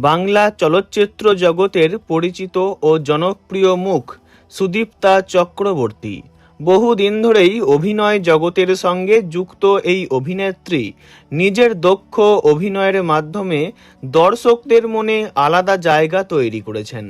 বাংলা চলচ্চিত্র জগতের পরিচিত ও জনপ্রিয় মুখ সুদীপ্তা চক্রবর্তী। বহুদিন ধরেই অভিনয় জগতের সঙ্গে যুক্ত এই অভিনেত্রী নিজের দক্ষ অভিনয়ের মাধ্যমে দর্শকদের মনে আলাদা জায়গা তৈরি করেছেন।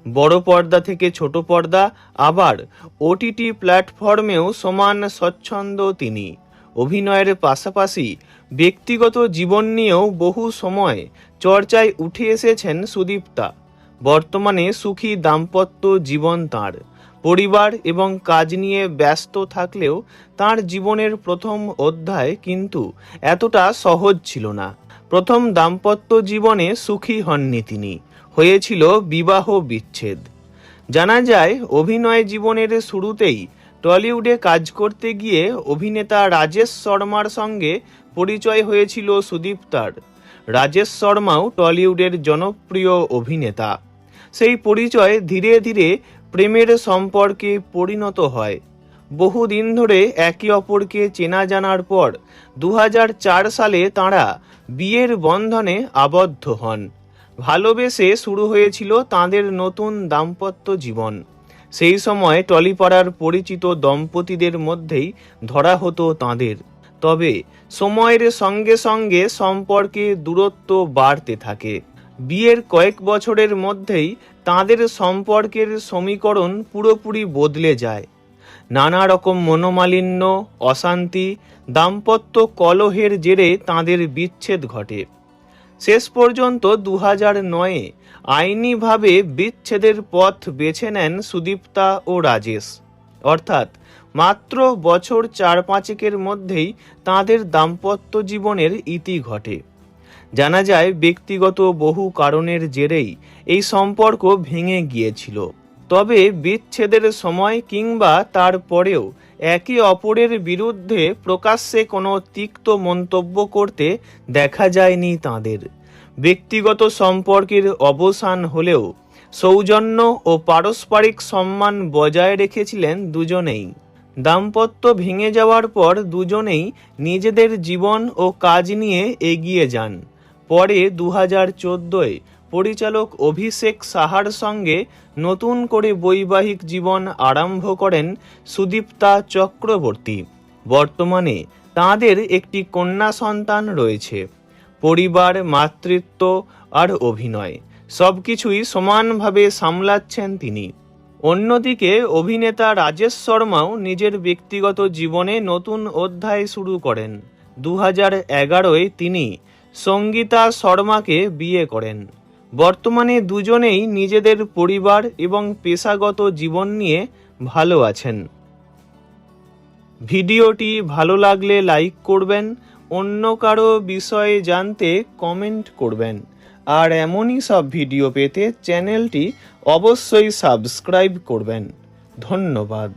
বড় পর্দা থেকে ছোট পর্দা, আবার ওটিটি প্ল্যাটফর্মেও সমান স্বচ্ছন্দ তিনি। অভিনয়ের পাশাপাশি ব্যক্তিগত জীবন নিয়েও বহু সময় চর্চায় উঠে এসেছেন সুদীপ্তা। বর্তমানে সুখী দাম্পত্য জীবন তাঁর। পরিবার এবং কাজ নিয়ে ব্যস্ত থাকলেও তাঁর জীবনের প্রথম অধ্যায় কিন্তু এতটা সহজ ছিল না। প্রথম দাম্পত্য জীবনে সুখী হননি তিনি, হয়েছিল বিবাহ বিচ্ছেদ। জানা যায়, অভিনয় জীবনের শুরুতেই টলিউডে কাজ করতে গিয়ে অভিনেতা রাজেশ শর্মার সঙ্গে পরিচয় হয়েছিল সুদীপ্তার। রাজেশ শর্মাও টলিউডের জনপ্রিয় অভিনেতা। সেই পরিচয় ধীরে ধীরে প্রেমের সম্পর্কে পরিণত হয়। বহুদিন ধরে একে অপরকে চেনা জানার পর 2004 সালে তাঁরা বিয়ের বন্ধনে আবদ্ধ হন। ভালোবেসে শুরু হয়েছিল তাঁদের নতুন দাম্পত্য জীবন। সেই সময় টলিপাড়ার পরিচিত দম্পতিদের মধ্যেই ধরা হতো তাঁদের। তবে সময়ের সঙ্গে সঙ্গে সম্পর্কে দূরত্ব বাড়তে থাকে। বিয়ের কয়েক বছরের মধ্যেই তাঁদের সম্পর্কের সমীকরণ পুরোপুরি বদলে যায়। নানা রকম মনোমালিন্য, অশান্তি, দাম্পত্য কলহের জেরে তাঁদের বিচ্ছেদ ঘটে। শেষ পর্যন্ত 2009-এ আইনিভাবে বিচ্ছেদের পথ বেছে নেন সুদীপ্তা ও রাজেশ। অর্থাৎ মাত্র বছর 4-5 মধ্যেই তাঁদের দাম্পত্য জীবনের ইতি ঘটে। জানা যায়, ব্যক্তিগত বহু কারণের জেরেই এই সম্পর্ক ভেঙে গিয়েছিল। তবে বিচ্ছেদের সময় কিংবা তারপরেও একে অপরের বিরুদ্ধে প্রকাশ্যে কোনো তিক্ত মন্তব্য করতে দেখা যায়নি তাঁদের। ব্যক্তিগত সম্পর্কের অবসান হলেও সৌজন্য ও পারস্পরিক সম্মান বজায় রেখেছিলেন দুজনেই। দাম্পত্য ভেঙে যাওয়ার পর দুজনেই নিজেদের জীবন ও কাজ নিয়ে এগিয়ে যান। পরে 2014-এ পরিচালক অভিষেক সাহার সঙ্গে নতুন করে বৈবাহিক জীবন আরম্ভ করেন সুদীপ্তা চক্রবর্তী। বর্তমানে তাঁদের একটি কন্যা সন্তান রয়েছে। পরিবার, মাতৃত্ব আর অভিনয় সবকিছুই সমানভাবে সামলাচ্ছেন তিনি। অন্যদিকে অভিনেতা রাজেশ শর্মাও নিজের ব্যক্তিগত জীবনে নতুন অধ্যায় শুরু করেন। 2011-এ তিনি সঙ্গীতা শর্মাকে বিয়ে করেন। বর্তমানে দুজনেই নিজেদের পরিবার এবং পেশাগত জীবন নিয়ে ভালো আছেন। ভিডিওটি ভালো লাগলে লাইক করবেন, অন্য কারো বিষয়ে জানতে কমেন্ট করবেন। আর এমনই সব ভিডিও পেতে চ্যানেলটি অবশ্যই সাবস্ক্রাইব করবেন। ধন্যবাদ।